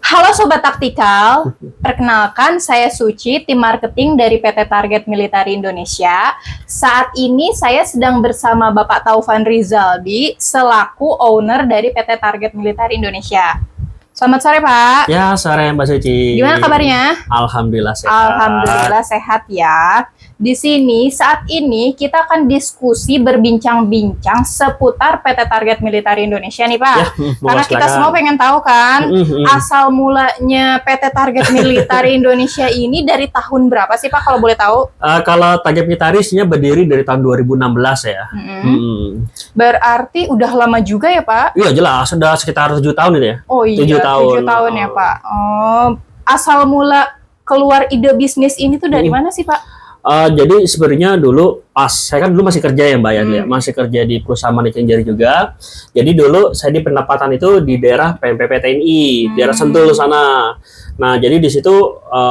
Halo Sobat Taktikal, perkenalkan saya Suci, tim marketing dari PT Target Military Indonesia. Saat ini saya sedang bersama Bapak Taufan Rizaldi, selaku owner dari PT Target Military Indonesia. Selamat sore Pak. Ya, sore Mbak Suci. Gimana kabarnya? Alhamdulillah sehat. Alhamdulillah sehat ya. Di sini saat ini kita akan diskusi berbincang-bincang seputar PT Target Military Indonesia nih Pak. Ya, Karena kita silakan. semua pengen tahu kan asal mulanya PT Target Military Indonesia ini dari tahun berapa sih Pak kalau boleh tahu? Kalau Target Militarisnya berdiri dari tahun 2016 ya. Berarti udah lama juga ya Pak? Iya jelas, sudah sekitar 7 tahun itu ya. Oh iya, 7 tahun. 7 tahun ya Pak. Oh, asal mula keluar ide bisnis ini tuh dari mana sih Pak? Jadi sebenarnya dulu pas saya kan dulu masih kerja ya Mbak ya, masih kerja di perusahaan Manikin Jari juga. Jadi dulu saya di pendapatan itu di daerah PMPP TNI, daerah Sentul sana. Nah jadi di situ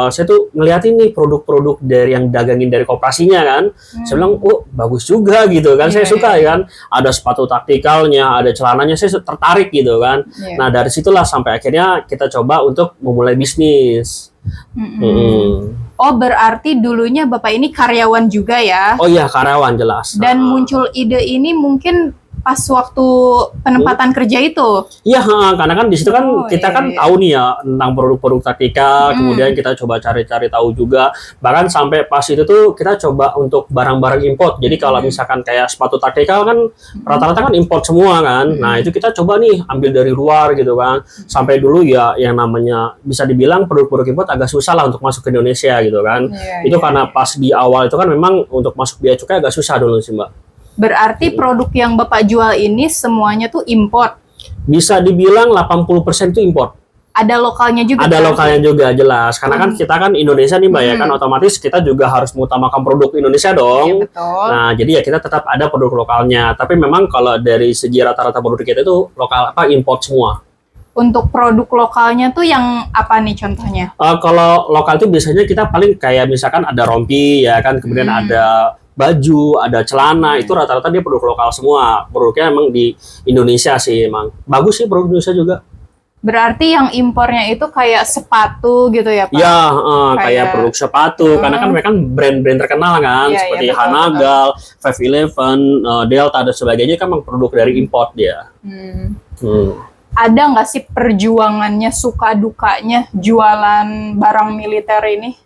saya tuh ngeliatin nih produk-produk dari yang dagangin dari koperasinya kan. Saya bilang, oh bagus juga gitu kan, saya suka ya kan. Ada sepatu taktikalnya, ada celananya, saya tertarik gitu kan. Nah dari situlah sampai akhirnya kita coba untuk memulai bisnis. Oh berarti dulunya Bapak ini karyawan juga ya? Oh iya karyawan jelas. Dan muncul ide ini mungkin pas waktu penempatan kerja itu? Iya, karena kan di situ kan kita kan tahu nih ya tentang produk-produk taktikal, kemudian kita coba cari-cari tahu juga. Bahkan sampai pas itu tuh kita coba untuk barang-barang import. Jadi kalau misalkan kayak sepatu taktikal kan rata-rata kan import semua kan. Nah itu kita coba nih ambil dari luar gitu kan. Sampai dulu ya yang namanya bisa dibilang produk-produk import agak susah lah untuk masuk ke Indonesia gitu kan. Itu karena pas di awal itu kan memang untuk masuk bea cukai agak susah dulu sih Mbak. Berarti produk yang Bapak jual ini semuanya tuh import? Bisa dibilang 80% itu import. Ada lokalnya juga? Ada lokalnya juga, jelas. Karena kan kita kan Indonesia nih Mbak ya, kan otomatis kita juga harus mengutamakan produk Indonesia dong. Iya, betul. Nah, jadi ya kita tetap ada produk lokalnya. Tapi memang kalau dari segi rata-rata produk kita itu lokal import semua. Untuk produk lokalnya tuh yang apa nih contohnya? Kalau lokal itu biasanya kita paling kayak misalkan ada rompi ya kan, kemudian ada baju, ada celana, itu rata-rata dia produk lokal semua. Produknya emang di Indonesia sih emang. Bagus sih produk Indonesia juga. Berarti yang impornya itu kayak sepatu gitu ya Pak? Ya, kayak produk sepatu. Karena kan mereka kan brand-brand terkenal kan, seperti Hanagal, 511, Delta dan sebagainya kan memang produk dari import dia. Ada nggak sih perjuangannya, suka dukanya jualan barang militer ini?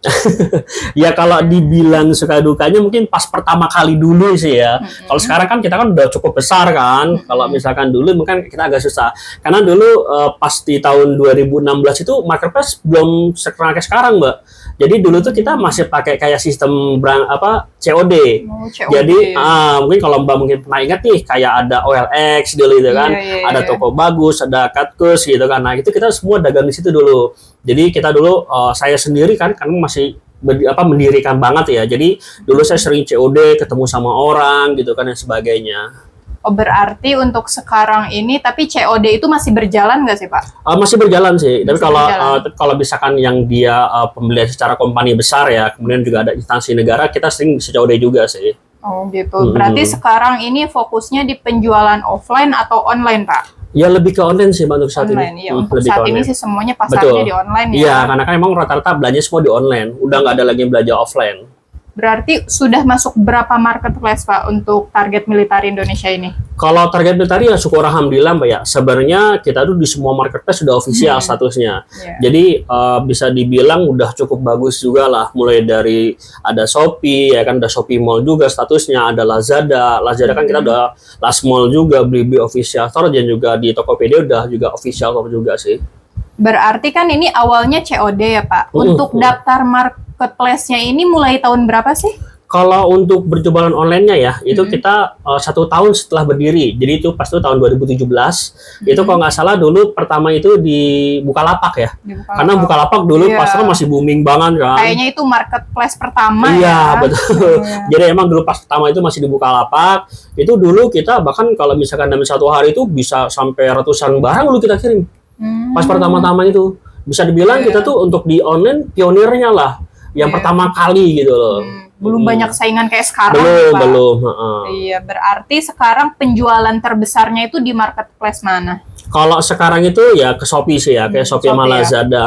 Ya kalau dibilang suka dukanya mungkin pas pertama kali dulu sih ya. Kalau sekarang kan kita kan udah cukup besar kan. Kalau misalkan dulu mungkin kita agak susah. Karena dulu pas di tahun 2016 itu marketplace belum sekarang kayak sekarang Mbak. Jadi dulu tuh kita masih pakai kayak sistem COD. Jadi mungkin kalau Mbak mungkin pernah ingat nih kayak ada OLX dulu gitu kan. Ada Toko Bagus, ada Katkus gitu kan. Nah, itu kita semua dagang di situ dulu. Jadi kita dulu saya sendiri kan masih mendirikan banget ya. Jadi dulu saya sering COD, ketemu sama orang gitu kan dan sebagainya. Oh berarti untuk sekarang ini tapi COD itu masih berjalan nggak sih Pak? Masih berjalan sih. Tapi kalau misalkan yang dia pembelian secara kompani besar ya, kemudian juga ada instansi negara, kita sering COD juga sih. Oh gitu. Berarti sekarang ini fokusnya di penjualan offline atau online Pak? Ya lebih ke online sih untuk saat ini. Iya, untuk saat ini sih semuanya pasarnya di online ya. Iya, karena kan emang rata-rata belanja semua di online. Udah nggak ada lagi yang belanja offline. Berarti sudah masuk berapa marketplace Pak untuk Target Military Indonesia ini? Kalau Target Military ya syukur alhamdulillah Mbak ya. Sebenarnya kita tuh di semua marketplace sudah official statusnya. Jadi bisa dibilang udah cukup bagus juga lah. Mulai dari ada Shopee ya kan, ada Shopee Mall juga statusnya, ada Lazada. Lazada kan kita udah Last Mall juga, Blibli official store, dan juga di Tokopedia udah juga official store juga sih. Berarti kan ini awalnya COD ya Pak. Untuk daftar marketplace-nya ini mulai tahun berapa sih? Kalau untuk berjualan online-nya ya, itu kita 1 tahun setelah berdiri. Jadi itu pas itu tahun 2017. Itu kalau nggak salah dulu pertama itu di Bukalapak ya. Karena Bukalapak dulu pas itu masih booming banget kan. Kayaknya itu marketplace pertama ya. Iya, betul. Jadi emang dulu pas pertama itu masih di Bukalapak. Itu dulu kita bahkan kalau misalkan dalam 1 hari itu bisa sampai ratusan barang dulu kita kirim. Pas pertama-tama itu. Bisa dibilang kita tuh untuk di online pionirnya lah. yang Iya. pertama kali gitu loh. Belum banyak saingan kayak sekarang, Belum, Pak. belum. Iya, berarti sekarang penjualan terbesarnya itu di marketplace mana? Kalau sekarang itu ya ke Shopee sih ya, kayak Shopee sama Shopee ya. Lazada.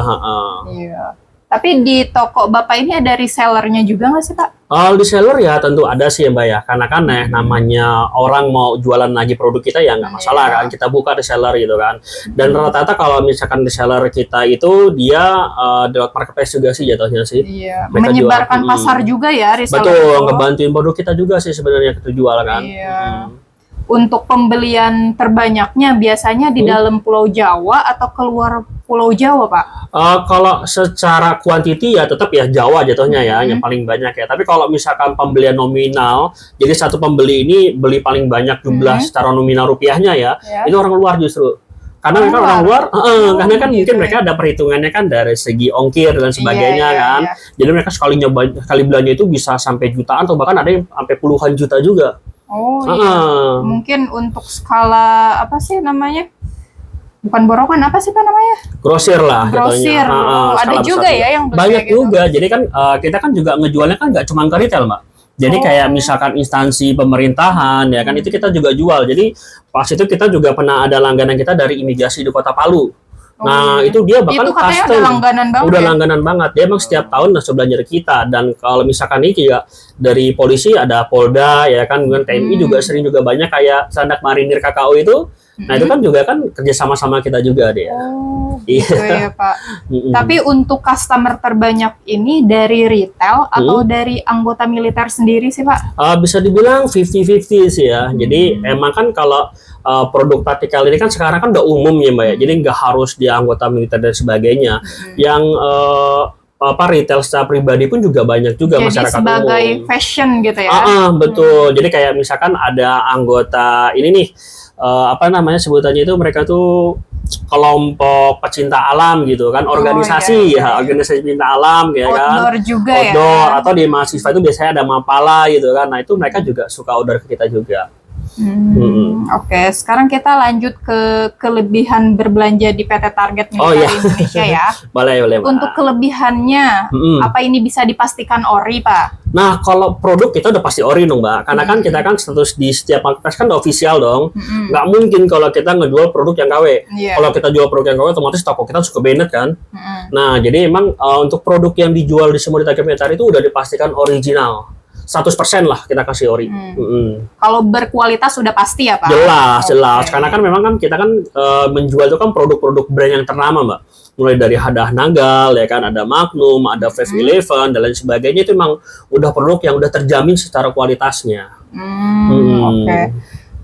Iya. Tapi di toko Bapak ini ada resellernya juga nggak sih, Pak? Kalau di seller ya tentu ada sih ya Mbak ya, karena kan namanya orang mau jualan lagi produk kita ya nggak masalah kan, kita buka reseller gitu kan. Dan rata-rata kalau misalkan reseller kita itu dia lewat marketplace juga sih jatuhnya sih. Iya. Mereka Menyebarkan jual, pasar juga ya reseller Betul, itu. ngebantuin produk kita juga sih sebenarnya kita jual kan. Iya. Untuk pembelian terbanyaknya biasanya di dalam Pulau Jawa atau keluar Pulau Jawa, Pak? Kalau secara kuantiti ya tetap ya Jawa jatuhnya ya yang paling banyak ya. Tapi kalau misalkan pembelian nominal, jadi satu pembeli ini beli paling banyak jumlah secara nominal rupiahnya ya, itu orang luar justru. Karena mereka orang luar, karena kan mungkin mereka ada perhitungannya kan dari segi ongkir dan sebagainya kan. Jadi mereka sekali belanja itu bisa sampai jutaan atau bahkan ada yang sampai puluhan juta juga. Oh iya. Mungkin untuk skala apa sih namanya? Bukan borongan, apa sih Pak namanya? Grosir lah. Grosir. Ada juga ya yang banyak gitu. Juga. Jadi kan kita kan juga ngejualnya kan nggak cuma ke retail, Mbak. Jadi kayak misalkan instansi pemerintahan ya kan itu kita juga jual. Jadi pas itu kita juga pernah ada langganan kita dari imigrasi di Kota Palu. Nah, itu dia bahkan itu katanya custom. udah langganan banget. Udah langganan banget. Dia emang setiap tahun langsung belanja dari kita. Dan kalau misalkan ini juga dari polisi ada Polda ya kan, dengan TNI juga sering juga banyak kayak Sandak Marinir KKO itu. Nah, itu kan juga kan kerja sama-sama kita juga deh. Oh, iya gitu ya Pak. Tapi untuk customer terbanyak ini dari retail atau dari anggota militer sendiri sih Pak? Bisa dibilang 50-50 sih ya. Jadi emang kan kalau produk taktikal ini kan sekarang kan udah umum ya Mbak ya. Jadi nggak harus di anggota militer dan sebagainya. Yang retail secara pribadi pun juga banyak juga jadi masyarakat sebagai umum. fashion gitu ya? Betul. Jadi kayak misalkan ada anggota ini nih, apa namanya sebutannya itu mereka tuh kelompok pecinta alam gitu kan, organisasi organisasi pecinta alam ya kan. Outdoor juga outdoor, atau di mahasiswa itu biasanya ada Mapala gitu kan. Nah itu mereka juga suka order ke kita juga. Oke, sekarang kita lanjut ke kelebihan berbelanja di PT Target Militer Indonesia ya. boleh. Untuk kelebihannya, apa ini bisa dipastikan ori, Pak? Nah, kalau produk kita udah pasti ori dong, Mbak. Karena kan kita kan status di setiap marketplace kan udah official dong. Nggak mungkin kalau kita ngejual produk yang KW. Kalau kita jual produk yang KW, otomatis toko kita suka banned kan. Nah, jadi emang untuk produk yang dijual di semua di Target Militer itu udah dipastikan original. 100% lah kita kasih ori. Kalau berkualitas sudah pasti ya Pak? Jelas. Karena kan memang kan kita kan menjual itu kan produk-produk brand yang ternama Mbak. Mulai dari Hadah Nagal ya kan, ada Magnum, ada 511 dan lain sebagainya, itu memang udah produk yang udah terjamin secara kualitasnya. Oke.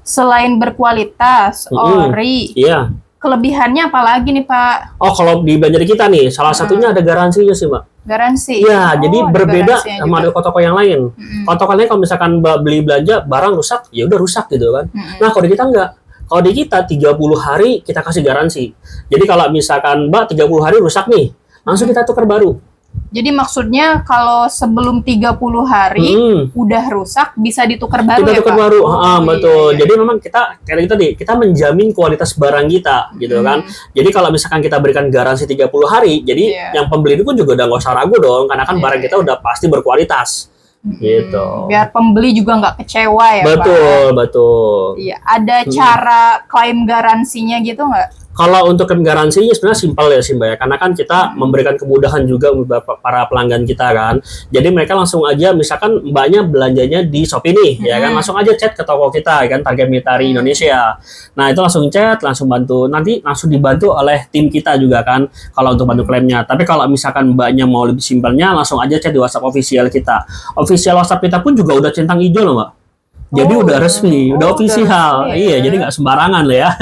Selain berkualitas, ori. Iya. Kelebihannya apa lagi nih Pak? Oh, kalau di belanja kita nih, salah satunya ada garansinya sih Mbak. Garansi? Iya, jadi berbeda sama toko-toko yang lain. Kalau toko lain kalau misalkan Mbak beli belanja, barang rusak, ya udah rusak gitu kan. Nah, kalau di kita enggak. Kalau di kita 30 hari kita kasih garansi. Jadi kalau misalkan Mbak 30 hari rusak nih, langsung kita tukar baru. Jadi maksudnya kalau sebelum 30 hari udah rusak bisa ditukar baru kita tukar baru. Betul. Iya. Jadi memang kita kayak tadi kita menjamin kualitas barang kita gitu kan. Jadi kalau misalkan kita berikan garansi 30 hari, jadi yang pembeli itu pun juga udah nggak usah ragu dong, karena kan barang kita udah pasti berkualitas. Gitu. Biar pembeli juga nggak kecewa ya Betul. Iya. Ada cara klaim garansinya gitu nggak? Kalau untuk garansinya sebenarnya simpel ya sih Mbak ya, karena kan kita memberikan kemudahan juga untuk para pelanggan kita kan. Jadi mereka langsung aja, misalkan Mbaknya belanjanya di Shopee nih, ya kan, langsung aja chat ke toko kita kan, Target Militer Indonesia. Nah itu langsung chat, langsung bantu, nanti langsung dibantu oleh tim kita juga kan, kalau untuk bantu klaimnya. Tapi kalau misalkan Mbaknya mau lebih simpelnya, langsung aja chat di WhatsApp official kita. Official WhatsApp kita pun juga udah centang hijau loh Mbak. Jadi udah resmi, udah official. Iya, jadi nggak sembarangan loh ya.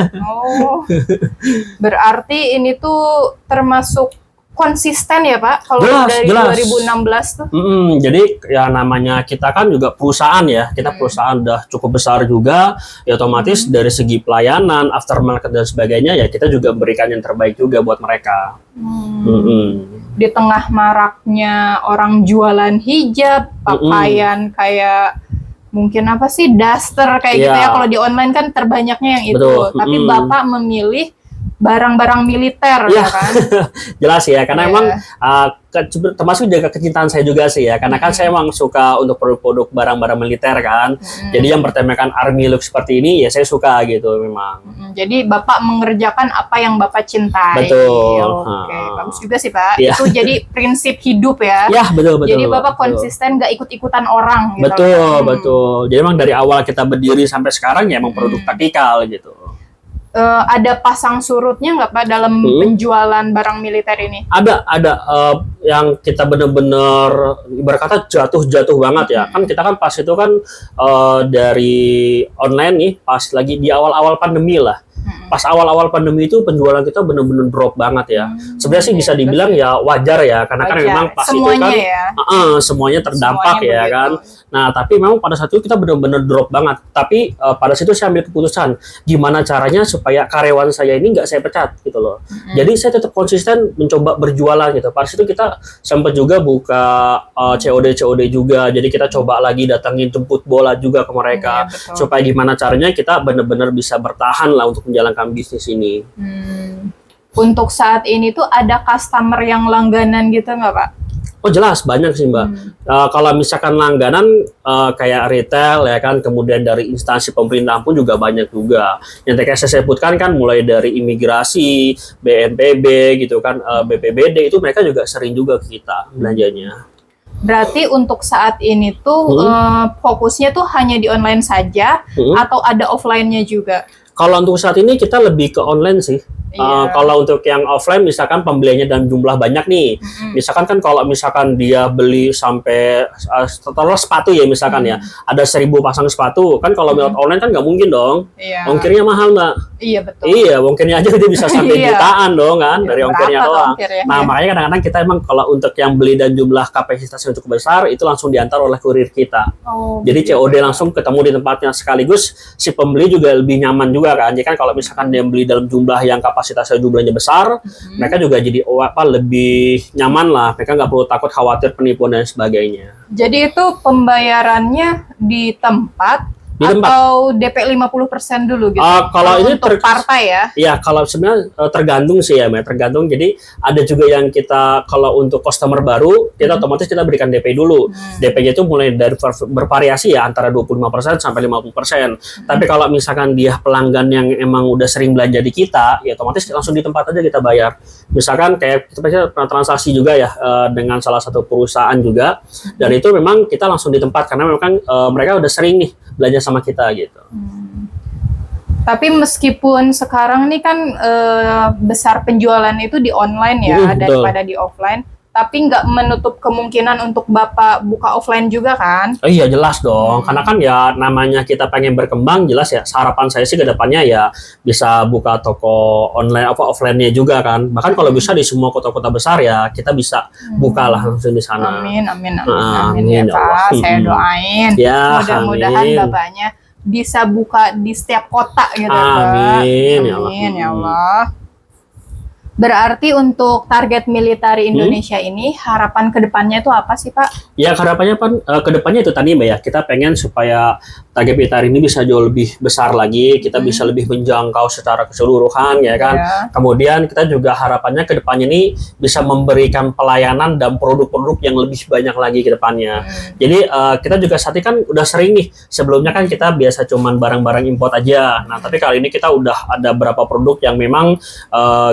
Berarti ini tuh termasuk konsisten ya Pak? Kalau dari 2016 tuh? Jadi ya namanya kita kan juga perusahaan ya. Kita perusahaan udah cukup besar juga. Ya otomatis dari segi pelayanan, aftermarket dan sebagainya, ya kita juga berikan yang terbaik juga buat mereka. Di tengah maraknya orang jualan hijab, pakaian kayak mungkin apa sih, daster kayak gitu ya, kalau di online kan terbanyaknya yang itu. Tapi Bapak memilih barang-barang militer Iya. ya kan? Jelas ya, karena Iya. emang termasuk jaga kecintaan saya juga sih ya, karena kan saya emang suka untuk produk-produk barang-barang militer kan. Jadi yang bertemakan army look seperti ini ya saya suka gitu memang. Jadi Bapak mengerjakan apa yang Bapak cintai. Betul. Oke, bagus juga sih Pak. Iya. Itu jadi prinsip hidup ya. Ya betul. Jadi Bapak betul. konsisten nggak ikut-ikutan orang gitu. Betul, betul. Jadi emang dari awal kita berdiri sampai sekarang ya emang produk taktikal gitu. Ada pasang surutnya nggak Pak dalam penjualan barang militer ini? Ada yang kita bener-bener ibarat kata jatuh banget ya. Kan kita kan pas itu kan dari online nih pas lagi di awal-awal pandemi lah. Pas awal-awal pandemi itu penjualan kita bener-bener drop banget ya. Sebenarnya sih bisa dibilang ya wajar ya, karena kan memang pas semuanya itu kan semuanya terdampak Semuanya ya begitu. kan. Nah tapi memang pada saat itu kita bener-bener drop banget. Tapi pada situ saya ambil keputusan gimana caranya supaya karyawan saya ini nggak saya pecat gitu loh. Jadi saya tetap konsisten mencoba berjualan gitu. Pada situ kita sempat juga buka COD juga. Jadi kita coba lagi datangin jemput bola juga ke mereka Iya, betul. supaya gimana caranya kita benar-benar bisa bertahan lah untuk menjalankan bisnis ini. Untuk saat ini tuh ada customer yang langganan gitu nggak Pak? Oh jelas banyak sih Mbak. Kalau misalkan langganan kayak retail ya kan, kemudian dari instansi pemerintahan pun juga banyak juga. Yang tadi saya sebutkan kan mulai dari imigrasi, BNPB gitu kan, BPBD itu mereka juga sering juga ke kita belanjanya. Berarti untuk saat ini tuh fokusnya tuh hanya di online saja atau ada offline-nya juga? Kalau untuk saat ini kita lebih ke online sih. Iya. Kalau untuk yang offline misalkan pembeliannya dalam jumlah banyak nih, misalkan kan kalau misalkan dia beli sampai taruhlah sepatu ya misalkan ya, ada 1.000 pasang sepatu, kan kalau lewat online kan nggak mungkin dong, Iya. ongkirnya mahal Mbak. Iya betul. Iya, ongkirnya aja dia bisa sampai Iya. jutaan dong kan dari Berapa ongkirnya tuh doang. ongkirnya? Nah Iya. makanya kadang-kadang kita emang kalau untuk yang beli dan jumlah kapasitasnya cukup besar itu langsung diantar oleh kurir kita. Oh, Jadi begitu. COD langsung ketemu di tempatnya, sekaligus si pembeli juga lebih nyaman juga kan. Jadi kan kalau misalkan dia beli dalam jumlah yang kapasitasnya jumlahnya besar, mereka juga jadi lebih nyaman lah. Mereka nggak perlu takut khawatir penipuan dan sebagainya. Jadi itu pembayarannya di tempat, Di tempat. atau DP 50% dulu gitu? Kalau ini untuk partai ya? Ya, kalau sebenarnya tergantung sih ya, Mbak. Tergantung. Jadi ada juga yang kita kalau untuk customer baru, kita otomatis kita berikan DP dulu. DP-nya itu mulai dari bervariasi ya antara 25% sampai 50%. Tapi kalau misalkan dia pelanggan yang emang udah sering belanja di kita, ya otomatis langsung di tempat aja kita bayar. Misalkan kayak kita pernah transaksi juga ya dengan salah satu perusahaan juga, dan itu memang kita langsung di tempat karena memang mereka udah sering nih belanja sama kita gitu. Tapi meskipun sekarang nih kan besar penjualan itu di online ya Betul. daripada di offline, tapi nggak menutup kemungkinan untuk Bapak buka offline juga kan? Oh iya jelas dong, karena kan ya namanya kita pengen berkembang, jelas ya harapan saya sih ke depannya ya bisa buka toko online offline-nya juga kan. Bahkan kalau bisa di semua kota-kota besar ya kita bisa buka lah langsung di sana. Amin, amin, amin, Amin, amin ya ya Allah. Pak. Saya doain. Ya, Mudah-mudahan amin. Bapaknya bisa buka di setiap kota gitu Pak. Amin, ya Allah. Amin ya Allah. Berarti untuk target militer Indonesia ini harapan kedepannya itu apa sih Pak? Ya harapannya kan kedepannya itu tadi Mbak ya, kita pengen supaya target militer ini bisa jauh lebih besar lagi, kita bisa lebih menjangkau secara keseluruhan ya kan. Ya. Kemudian kita juga harapannya kedepannya ini bisa memberikan pelayanan dan produk-produk yang lebih banyak lagi ke depannya. Jadi kita juga saat ini kan udah sering nih, sebelumnya kan kita biasa cuman barang-barang import aja. Nah tapi kali ini kita udah ada beberapa produk yang memang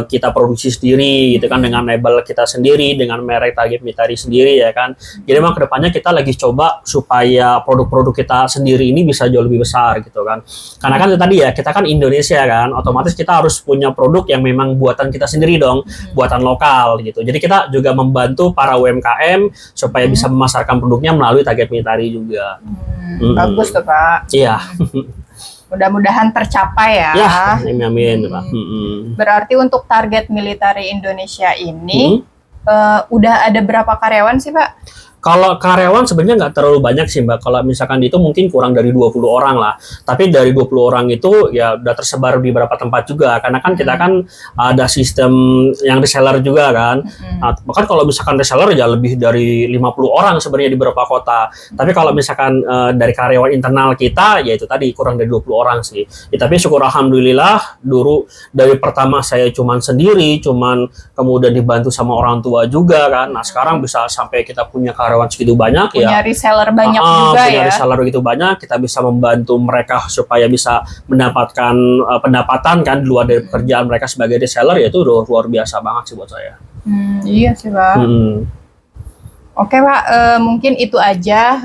kita produksi sendiri gitu kan, dengan label kita sendiri, dengan merek target military sendiri ya kan. Jadi memang kedepannya kita lagi coba supaya produk-produk kita sendiri ini bisa jauh lebih besar gitu kan. Karena kan tadi ya kita kan Indonesia kan, otomatis kita harus punya produk yang memang buatan kita sendiri dong, buatan lokal gitu. Jadi kita juga membantu para UMKM supaya bisa memasarkan produknya melalui target military juga. Bagus tuh Pak. Iya. Mudah-mudahan tercapai ya. Ya, amin Pak. Berarti untuk target militer Indonesia ini udah ada berapa karyawan sih Pak? Kalau karyawan sebenarnya nggak terlalu banyak sih Mbak. Kalau misalkan itu mungkin kurang dari 20 orang lah. Tapi dari 20 orang itu ya udah tersebar di beberapa tempat juga. Karena kan kita kan ada sistem yang reseller juga kan. Nah, bahkan kalau misalkan reseller ya lebih dari 50 orang sebenarnya di beberapa kota. Tapi kalau misalkan dari karyawan internal kita, ya itu tadi kurang dari 20 orang sih. Ya, tapi syukur alhamdulillah dulu dari pertama saya cuman sendiri, cuman kemudian dibantu sama orang tua juga kan. Nah sekarang bisa sampai kita punya karyawan segitu banyak, punya ya reseller banyak juga punya ya. reseller begitu banyak, kita bisa membantu mereka supaya bisa mendapatkan pendapatan kan di luar dari pekerjaan mereka sebagai reseller, ya itu luar biasa banget sih buat saya. Iya sih Pak. Oke Pak, mungkin itu aja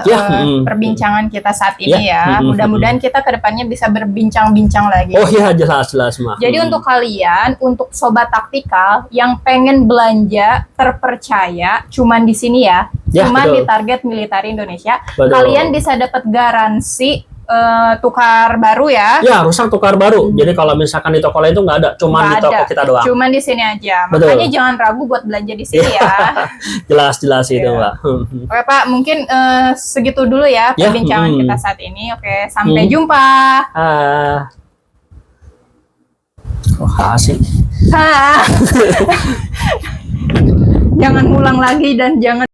perbincangan kita saat ini ya. Mudah-mudahan kita kedepannya bisa berbincang-bincang lagi. Oh iya, jelas Mah. Jadi untuk kalian, untuk sobat taktikal yang pengen belanja terpercaya, cuman di sini ya, cuman di Target Military Indonesia, kalian bisa dapat garansi tukar baru ya. Ya, rusak tukar baru. Jadi kalau misalkan di toko lain itu nggak ada, cuman di toko kita doang. Cuman di sini aja. Makanya jangan ragu buat belanja di sini ya. Jelas itu Mbak. Oke Pak, mungkin segitu dulu ya perbincangan kita saat ini. Oke, sampai jumpa. Asik. Jangan ulang lagi dan jangan